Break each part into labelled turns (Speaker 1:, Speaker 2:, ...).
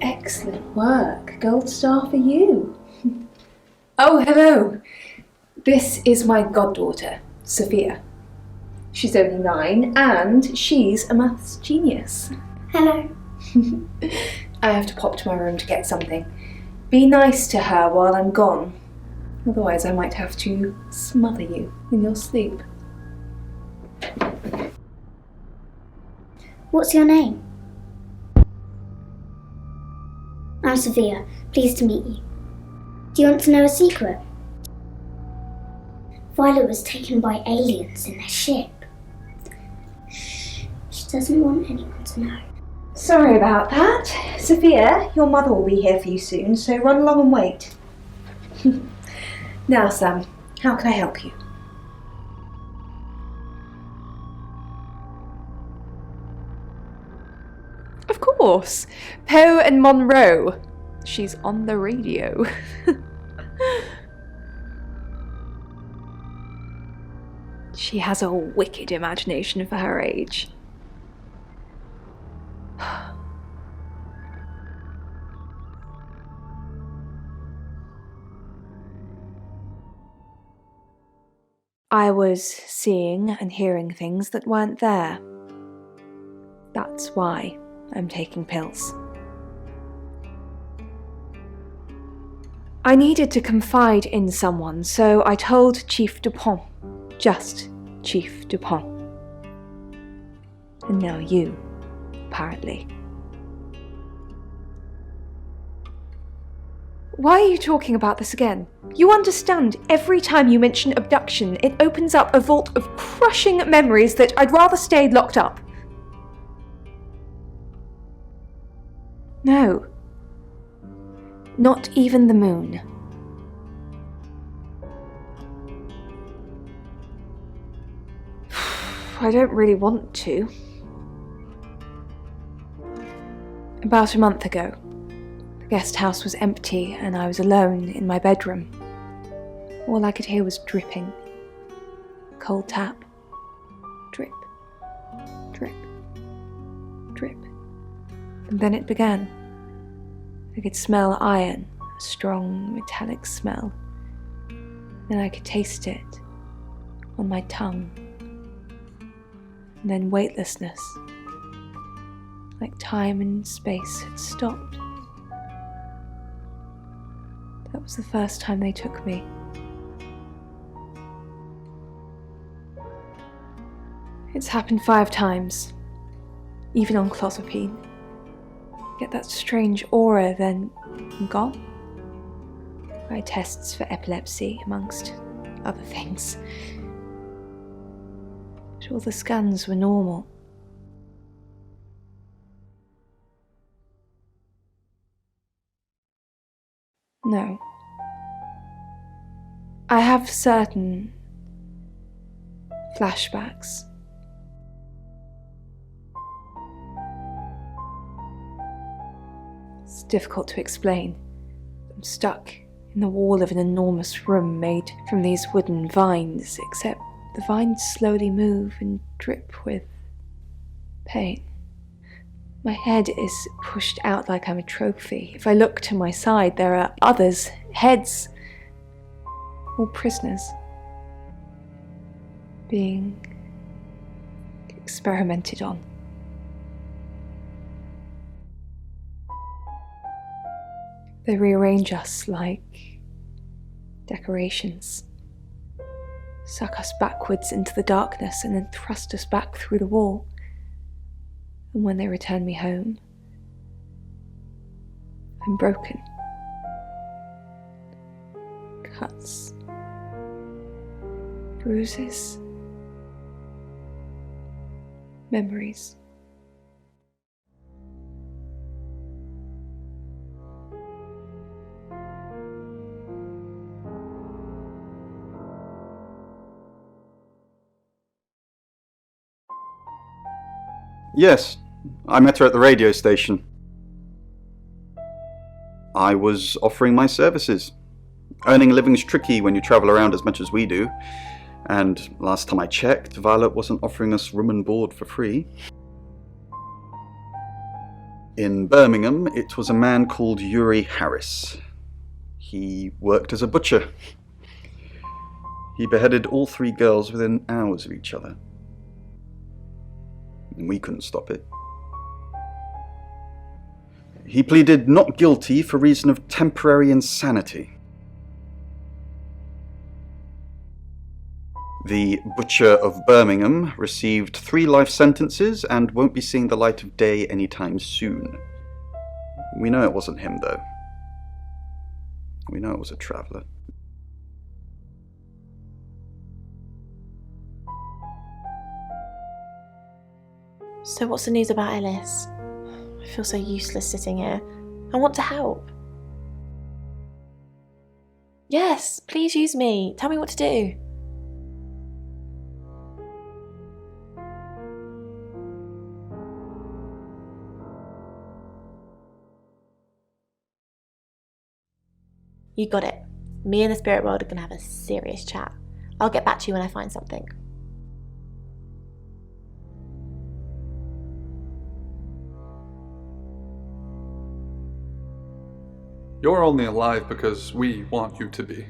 Speaker 1: Excellent work. Gold star for you. Oh, hello. This is my goddaughter, Sophia. She's only 9 and she's a maths genius.
Speaker 2: Hello.
Speaker 1: I have to pop to my room to get something. Be nice to her while I'm gone. Otherwise I might have to smother you in your sleep.
Speaker 2: What's your name? I'm Sophia. Pleased to meet you. Do you want to know a secret? Violet was taken by aliens in their ship. Shh. She doesn't want anyone to know.
Speaker 1: Sorry about that. Sophia, your mother will be here for you soon, so run along and wait. Now, Sam, how can I help you?
Speaker 3: Of course. Poe and Monroe. She's on the radio. She has a wicked imagination for her age. I was seeing and hearing things that weren't there. That's why I'm taking pills. I needed to confide in someone, so I told Chief Dupont. Just Chief Dupont. And now you, apparently. Why are you talking about this again? You understand, every time you mention abduction, it opens up a vault of crushing memories that I'd rather stay locked up. No. Not even the moon. I don't really want to. About a month ago, the guest house was empty and I was alone in my bedroom. All I could hear was dripping. Cold tap. Drip. Drip. Drip. And then it began. I could smell iron, a strong metallic smell. Then I could taste it on my tongue. And then weightlessness, like time and space had stopped. That was the first time they took me. It's happened 5 times, even on clozapine. Get that strange aura, then I'm gone. I had tests for epilepsy, amongst other things. But all the scans were normal. No. I have certain flashbacks. It's difficult to explain. I'm stuck in the wall of an enormous room made from these wooden vines, except the vines slowly move and drip with pain. My head is pushed out like I'm a trophy. If I look to my side, there are others' heads, all prisoners, being experimented on. They rearrange us like decorations, suck us backwards into the darkness and then thrust us back through the wall. And when they return me home, I'm broken. Cuts, bruises, memories.
Speaker 4: Yes, I met her at the radio station. I was offering my services. Earning a living's tricky when you travel around as much as we do. And last time I checked, Violet wasn't offering us room and board for free. In Birmingham, it was a man called Yuri Harris. He worked as a butcher. He beheaded all 3 girls within hours of each other. And we couldn't stop it. He pleaded not guilty for reason of temporary insanity. The Butcher of Birmingham received 3 life sentences and won't be seeing the light of day anytime soon. We know it wasn't him, though. We know it was a traveller.
Speaker 5: So what's the news about Ellis? I feel so useless sitting here. I want to help. Yes, please use me. Tell me what to do. You got it. Me and the spirit world are going to have a serious chat. I'll get back to you when I find something.
Speaker 6: You're only alive because we want you to be.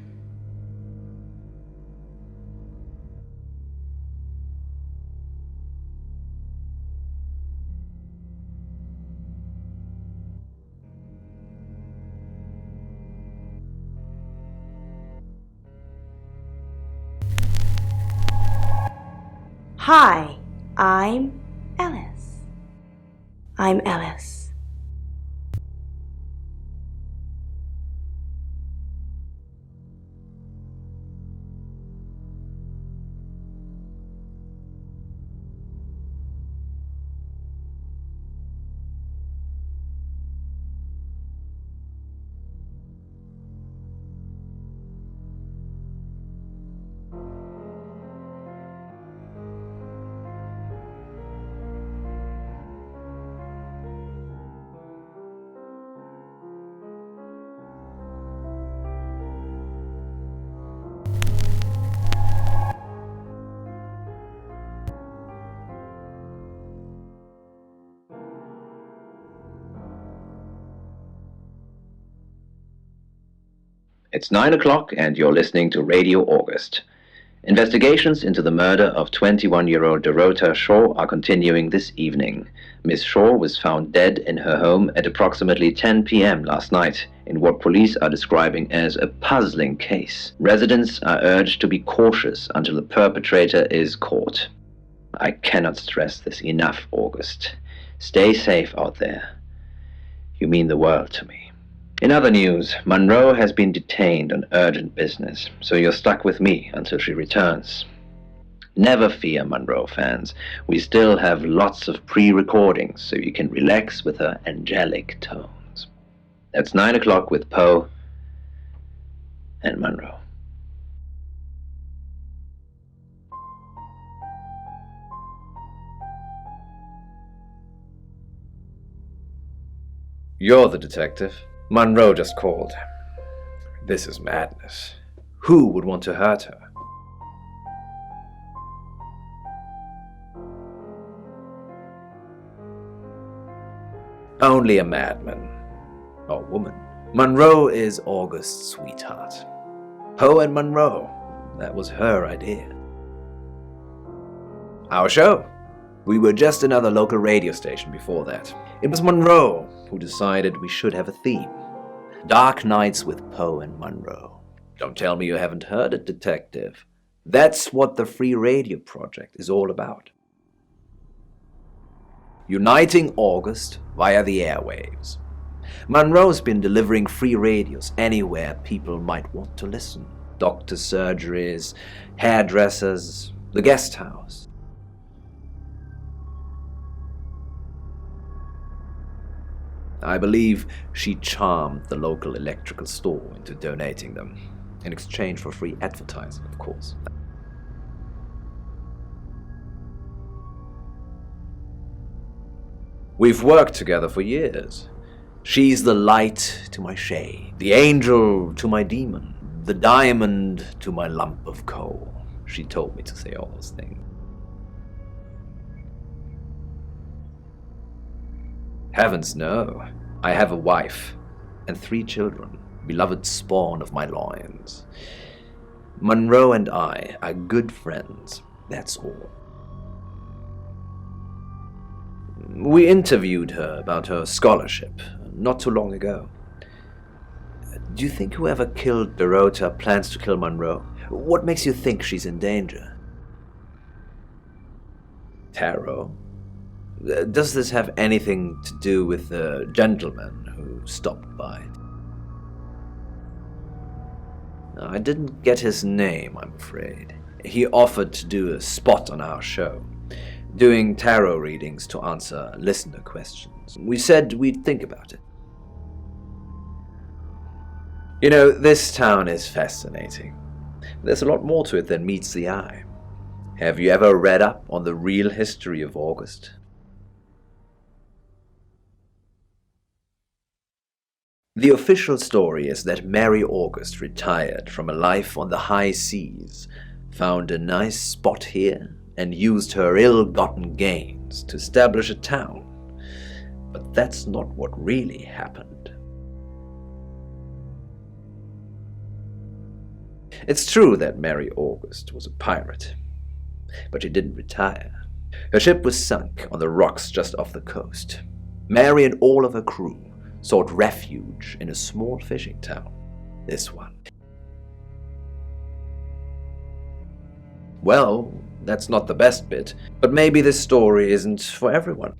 Speaker 5: Hi, I'm Ellis. I'm Ellis.
Speaker 7: It's 9 o'clock and you're listening to Radio August. Investigations into the murder of 21-year-old Dorota Shaw are continuing this evening. Miss Shaw was found dead in her home at approximately 10 p.m. last night in what police are describing as a puzzling case. Residents are urged to be cautious until the perpetrator is caught. I cannot stress this enough, August. Stay safe out there. You mean the world to me. In other news, Monroe has been detained on urgent business, so you're stuck with me until she returns. Never fear, Monroe fans. We still have lots of pre-recordings, so you can relax with her angelic tones. That's 9 o'clock with Poe and Monroe.
Speaker 8: You're the detective. Monroe just called. This is madness. Who would want to hurt her? Only a madman. Or woman. Monroe is August's sweetheart. Poe and Monroe. That was her idea. Our show. We were just another local radio station before that. It was Monroe who decided we should have a theme. Dark Nights with Poe and Monroe. Don't tell me you haven't heard it, detective. That's what the Free Radio Project is all about. Uniting August via the airwaves. Monroe's been delivering free radios anywhere people might want to listen. Doctor surgeries, hairdressers, the guest house. I believe she charmed the local electrical store into donating them, in exchange for free advertising, of course. We've worked together for years. She's the light to my shade, the angel to my demon, the diamond to my lump of coal. She told me to say all those things. Heavens, no. I have a wife and 3 children, beloved spawn of my loins. Monroe and I are good friends, that's all. We interviewed her about her scholarship not too long ago. Do you think whoever killed Dorota plans to kill Monroe? What makes you think she's in danger? Tarot? Does this have anything to do with the gentleman who stopped by? I didn't get his name, I'm afraid. He offered to do a spot on our show, doing tarot readings to answer listener questions. We said we'd think about it. You know, this town is fascinating. There's a lot more to it than meets the eye. Have you ever read up on the real history of August? The official story is that Mary August retired from a life on the high seas, found a nice spot here, and used her ill-gotten gains to establish a town. But that's not what really happened. It's true that Mary August was a pirate, but she didn't retire. Her ship was sunk on the rocks just off the coast. Mary and all of her crew sought refuge in a small fishing town, this one. Well, that's not the best bit, but maybe this story isn't for everyone.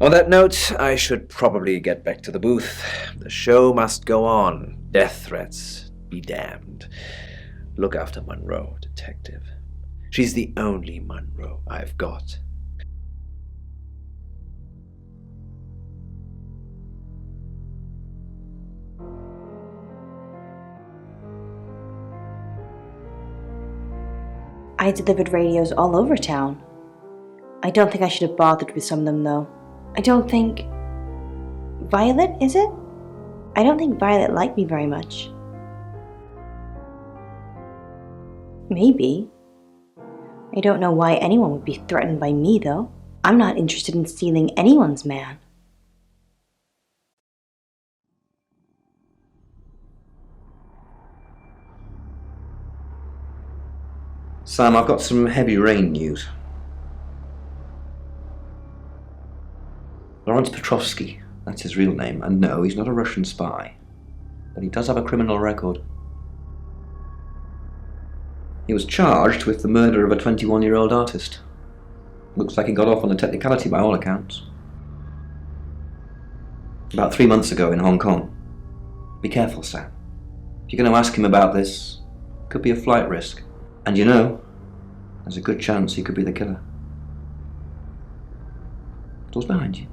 Speaker 8: On that note, I should probably get back to the booth. The show must go on. Death threats be damned. Look after Monroe, detective. She's the only Monroe I've got.
Speaker 9: I delivered radios all over town. I don't think I should have bothered with some of them, though. I don't think... Violet, is it? I don't think Violet liked me very much. Maybe. I don't know why anyone would be threatened by me, though. I'm not interested in stealing anyone's man.
Speaker 10: Sam, I've got some heavy rain news. Lawrence Petrovsky, that's his real name, and no, he's not a Russian spy, but he does have a criminal record. He was charged with the murder of a 21-year-old artist. Looks like he got off on a technicality by all accounts. About 3 months ago in Hong Kong. Be careful, Sam. If you're going to ask him about this, it could be a flight risk. And you know, there's a good chance he could be the killer. Door's behind you.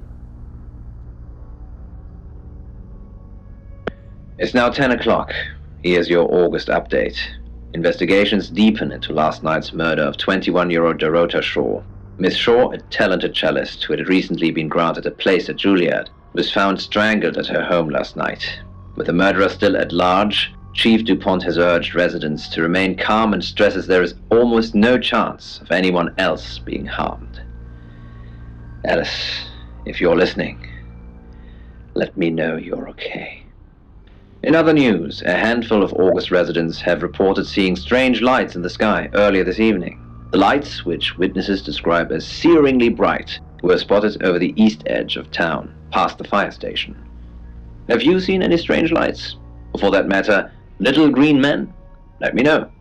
Speaker 7: It's now 10 o'clock. Here's your August update. Investigations deepen into last night's murder of 21-year-old Dorota Shaw. Miss Shaw, a talented cellist who had recently been granted a place at Juilliard, was found strangled at her home last night. With the murderer still at large, Chief DuPont has urged residents to remain calm and stresses there is almost no chance of anyone else being harmed. Alice, if you're listening, let me know you're okay. In other news, a handful of August residents have reported seeing strange lights in the sky earlier this evening. The lights, which witnesses describe as searingly bright, were spotted over the east edge of town, past the fire station. Have you seen any strange lights? Or for that matter, little green men? Let me know.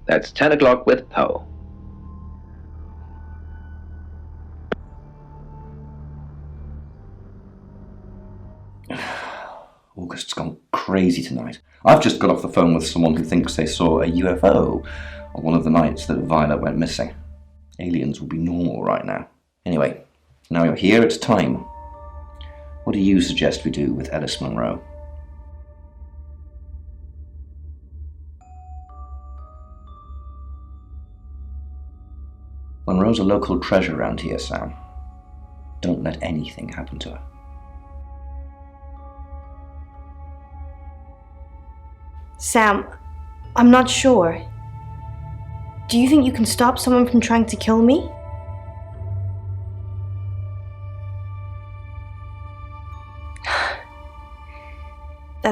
Speaker 7: That's 10 o'clock with Poe.
Speaker 10: August's gone crazy tonight. I've just got off the phone with someone who thinks they saw a UFO on one of the nights that Violet went missing. Aliens would be normal right now. Anyway, now you're here, it's time. What do you suggest we do with Ellis Monroe? Monroe's a local treasure around here, Sam. Don't let anything happen to her.
Speaker 9: Sam, I'm not sure. Do you think you can stop someone from trying to kill me?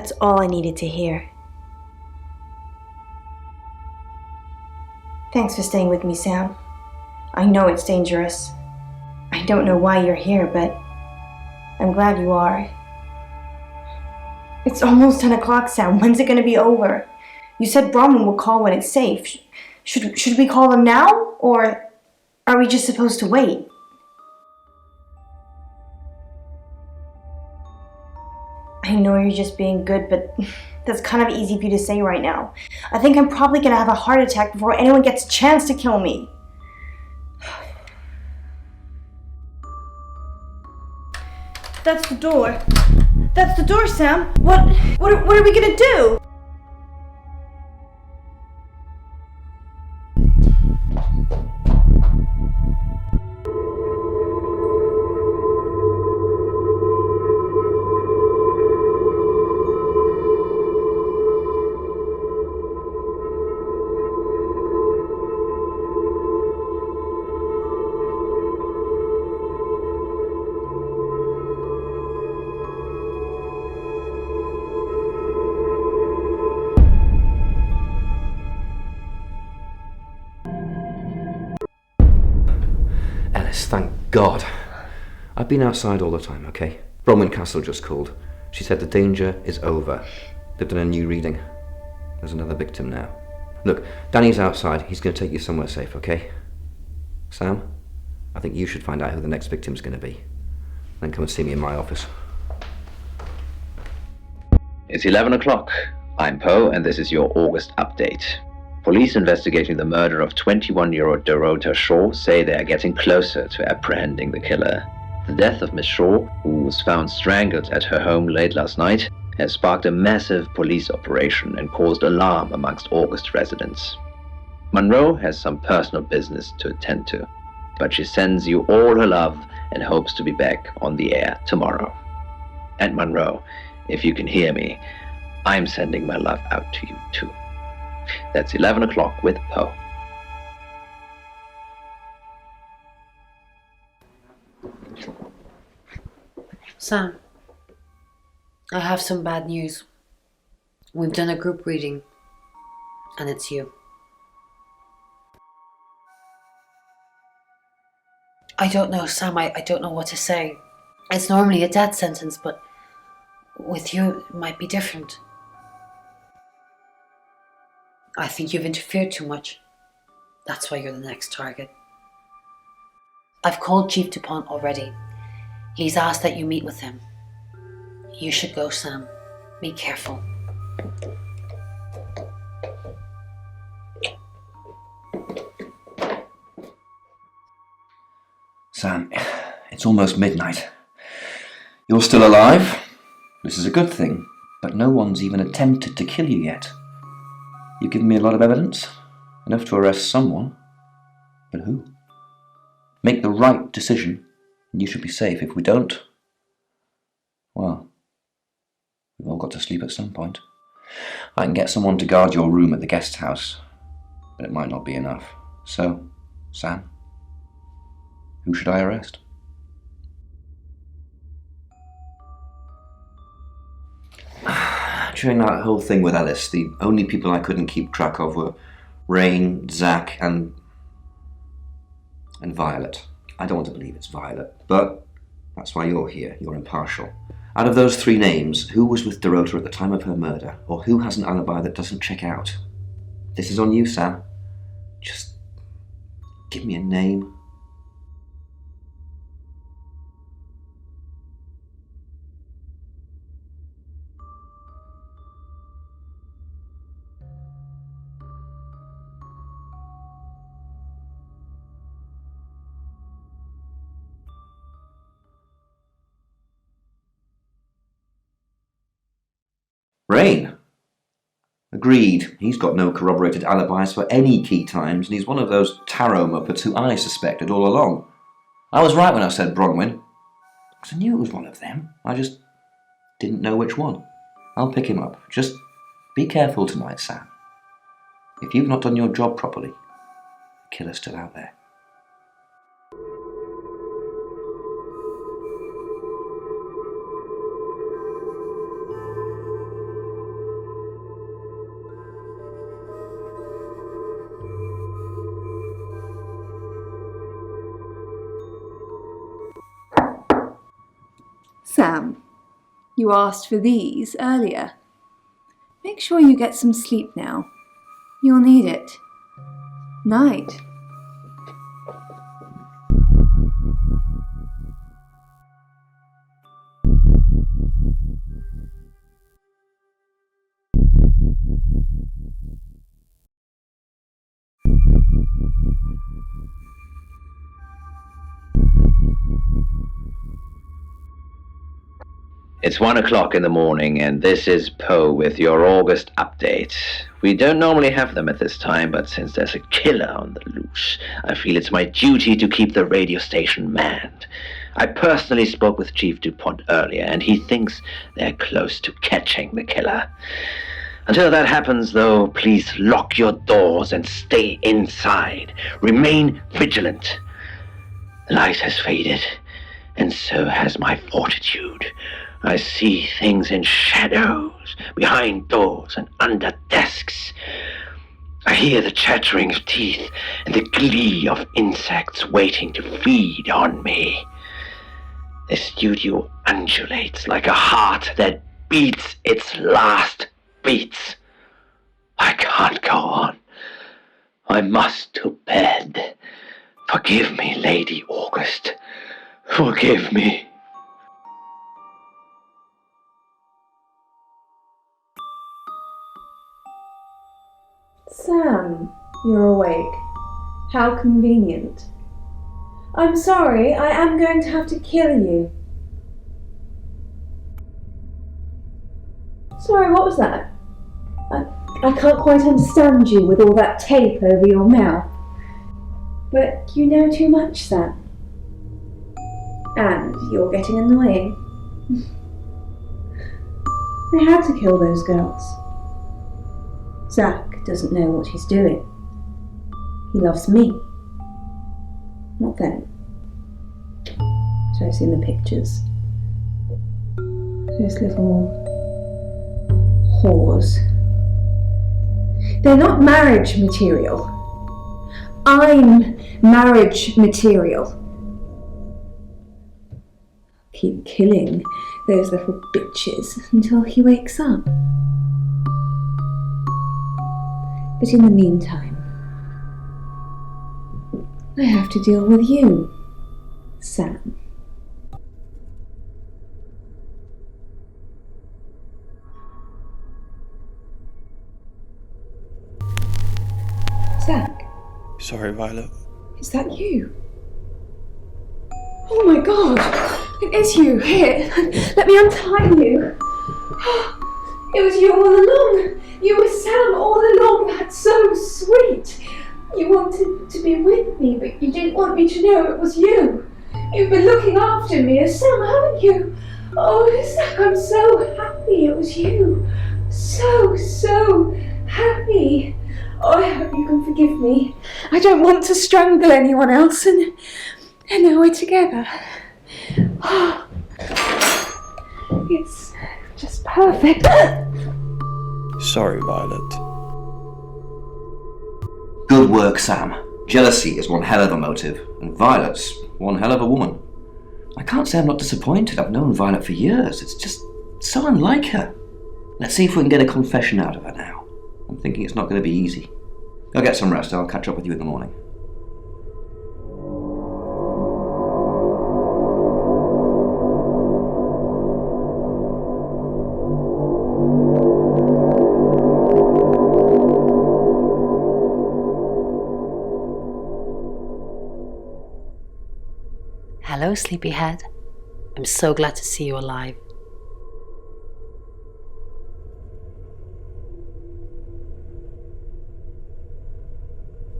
Speaker 9: That's all I needed to hear. Thanks for staying with me, Sam. I know it's dangerous. I don't know why you're here, but I'm glad you are. It's almost 10 o'clock, Sam. When's it going to be over? You said Bronwyn will call when it's safe. Should we call them now? Or are we just supposed to wait? I know you're just being good, but that's kind of easy for you to say right now. I think I'm probably going to have a heart attack before anyone gets a chance to kill me. That's the door. That's the door, Sam. What are we going to do?
Speaker 10: Alice, thank God. I've been outside all the time, okay? Bronwyn Castle just called. She said the danger is over. They've done a new reading. There's another victim now. Look, Danny's outside. He's going to take you somewhere safe, okay? Sam, I think you should find out who the next victim's going to be. Then come and see me in my office.
Speaker 7: It's 11 o'clock. I'm Poe, and this is your August update. Police investigating the murder of 21-year-old Dorota Shaw say they are getting closer to apprehending the killer. The death of Miss Shaw, who was found strangled at her home late last night, has sparked a massive police operation and caused alarm amongst August residents. Monroe has some personal business to attend to, but she sends you all her love and hopes to be back on the air tomorrow. And Monroe, if you can hear me, I'm sending my love out to you too. That's 11 o'clock with Poe.
Speaker 11: Sam, I have some bad news. We've done a group reading, and it's you. I don't know, Sam, I don't know what to say. It's normally a death sentence, but with you, it might be different. I think you've interfered too much. That's why you're the next target. I've called Chief DuPont already. He's asked that you meet with him. You should go, Sam. Be careful.
Speaker 10: Sam, it's almost midnight. You're still alive. This is a good thing, but no one's even attempted to kill you yet. You've given me a lot of evidence, enough to arrest someone. But who? Make the right decision, and you should be safe. If we don't, well, we've all got to sleep at some point. I can get someone to guard your room at the guest house, but it might not be enough. So, Sam, who should I arrest? During that whole thing with Alice, the only people I couldn't keep track of were Rain, Zach, and Violet. I don't want to believe it's Violet, but that's why you're here. You're impartial. Out of those three names, who was with Dorota at the time of her murder, or who has an alibi that doesn't check out? This is on you, Sam. Just give me a name. Rain. Agreed. He's got no corroborated alibis for any key times, and he's one of those tarot muppets who I suspected all along. I was right when I said Bronwyn, because I knew it was one of them. I just didn't know which one. I'll pick him up. Just be careful tonight, Sam. If you've not done your job properly, the killer's still out there.
Speaker 1: Sam, you asked for these earlier. Make sure you get some sleep now. You'll need it. Night.
Speaker 7: It's 1 o'clock in the morning, and this is Poe with your August update. We don't normally have them at this time, but since there's a killer on the loose, I feel it's my duty to keep the radio station manned. I personally spoke with Chief DuPont earlier, and he thinks they're close to catching the killer. Until that happens, though, please lock your doors and stay inside. Remain vigilant. The light has faded, and so has my fortitude. I see things in shadows, behind doors and under desks. I hear the chattering of teeth and the glee of insects waiting to feed on me. The studio undulates like a heart that beats its last beats. I can't go on. I must to bed. Forgive me, Lady August. Forgive me.
Speaker 1: Sam, you're awake. How convenient. I'm sorry, I am going to have to kill you. Sorry, what was that? I can't quite understand you with all that tape over your mouth. But you know too much, Sam. And you're getting annoying. I had to kill those girls. Zach doesn't know what he's doing. He loves me, not them. So I've seen the pictures. Those little whores. They're not marriage material. I'm marriage material. Keep killing those little bitches until he wakes up. But in the meantime, I have to deal with you, Sam. Zach,
Speaker 6: Sorry, Violet.
Speaker 1: is that you? Oh my god, it is you. Here, let me untie you. It was you all along. You were Sam all along. That's so sweet. You wanted to be with me, but you didn't want me to know it was you. You've been looking after me as Sam, haven't you? Oh, Zach, I'm so happy it was you. So happy. Oh, I hope you can forgive me. I don't want to strangle anyone else, and now we're together. Oh, it's just perfect.
Speaker 6: Sorry, Violet.
Speaker 10: Good work, Sam. Jealousy is one hell of a motive, and Violet's one hell of a woman. I can't say I'm not disappointed. I've known Violet for years. It's just so unlike her. Let's see if we can get a confession out of her now. I'm thinking it's not going to be easy. Go get some rest. I'll catch up with you in the morning.
Speaker 11: Hello, sleepyhead. I'm so glad to see you alive.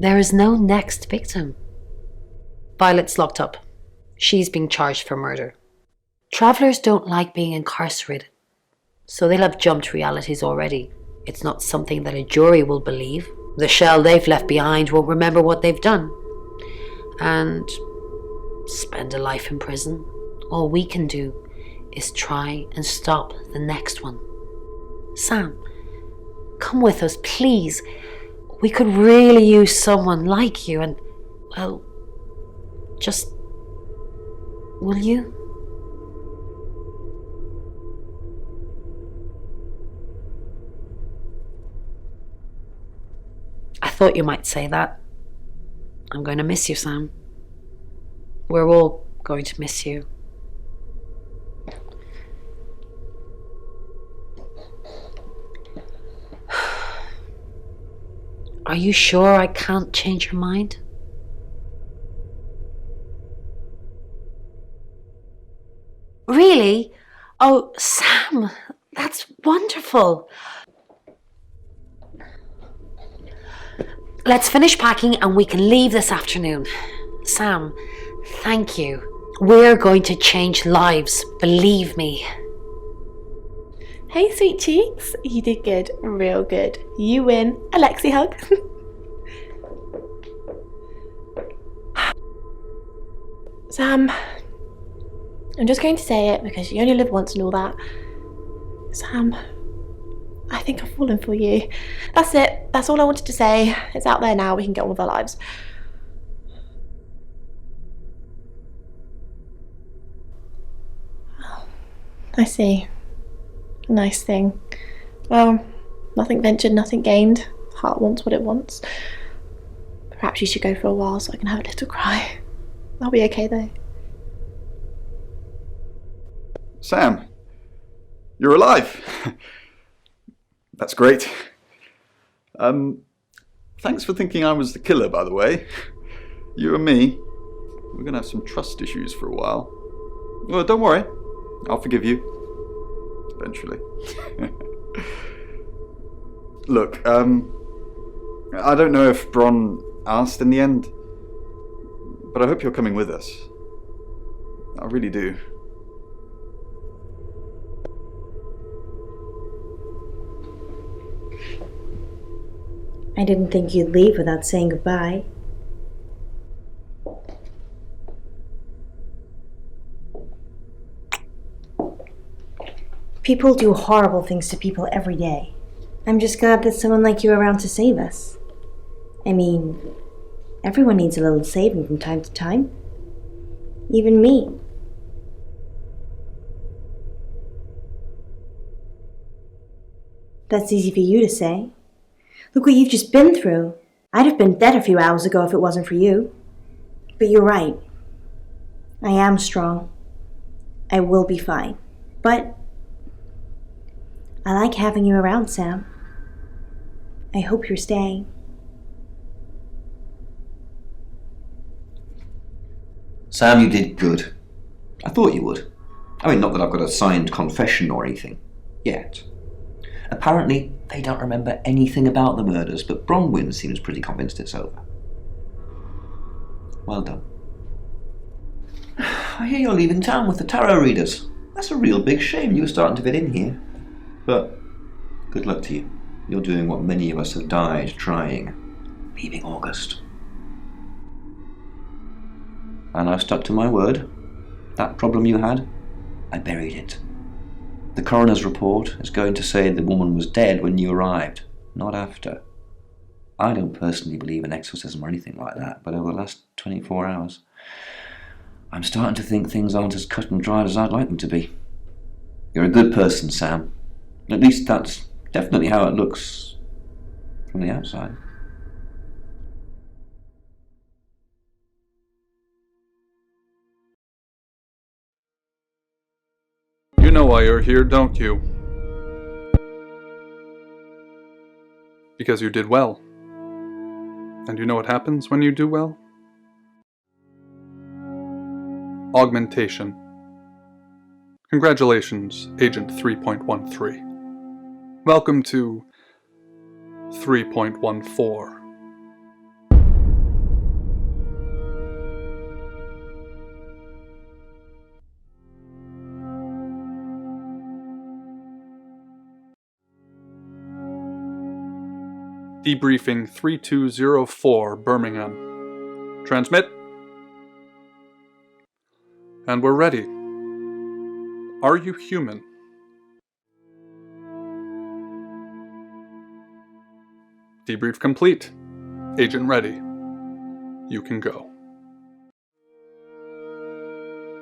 Speaker 11: There is no next victim. Violet's locked up. She's being charged for murder. Travelers don't like being incarcerated, so they'll have jumped realities already. It's not something that a jury will believe. The shell they've left behind won't remember what they've done. And spend a life in prison. All we can do is try and stop the next one. Sam, come with us, please. We could really use someone like you, and, well, just... will you? thought you might say that. I'm going to miss you, Sam. We're all going to miss you. Are you sure I can't change your mind? Really? Oh, Sam, that's wonderful. Let's finish packing and we can leave this afternoon. Sam, thank you. We're going to change lives, believe me.
Speaker 5: Hey, sweet cheeks. You did good. Real good. You win. Alexi hug. Sam, I'm just going to say it because you only live once and all that. Sam, I think I've fallen for you. That's it. That's all I wanted to say. It's out there now. We can get on with our lives. Oh, I see. Nice thing. Well, nothing ventured, nothing gained. Heart wants what it wants. Perhaps you should go for a while so I can have a little cry. I'll be okay though.
Speaker 4: Sam, you're alive. That's great. Thanks for thinking I was the killer, by the way. You and me, we're gonna have some trust issues for a while. Well, don't worry. I'll forgive you. Eventually. Look, I don't know if Bron asked in the end, but I hope you're coming with us. I really do.
Speaker 9: I didn't think you'd leave without saying goodbye. People do horrible things to people every day. I'm just glad there's someone like you around to save us. I mean, everyone needs a little saving from time to time. Even me. That's easy for you to say. Look what you've just been through. I'd have been dead a few hours ago if it wasn't for you. But you're right. I am strong. I will be fine. But I like having you around, Sam. I hope you're staying.
Speaker 10: Sam, you did good. I thought you would. I mean, not that I've got a signed confession or anything. Yet. Apparently, they don't remember anything about the murders, but Bronwyn seems pretty convinced it's over. Well done. I hear you're leaving town with the tarot readers. That's a real big shame. You were starting to fit in here. But good luck to you. You're doing what many of us have died trying. Leaving August. And I've stuck to my word. That problem you had, I buried it. The coroner's report is going to say the woman was dead when you arrived, not after. I don't personally believe in exorcism or anything like that, but over the last 24 hours, I'm starting to think things aren't as cut and dried as I'd like them to be. You're a good person, Sam. At least that's definitely how it looks from the outside.
Speaker 6: You know why you're here, don't you? Because you did well. And you know what happens when you do well? Augmentation. Congratulations, Agent 3.13. Welcome to 3.14. Debriefing 3204 Birmingham. Transmit. And we're ready. Are you human? Debrief complete. Agent ready. You can go.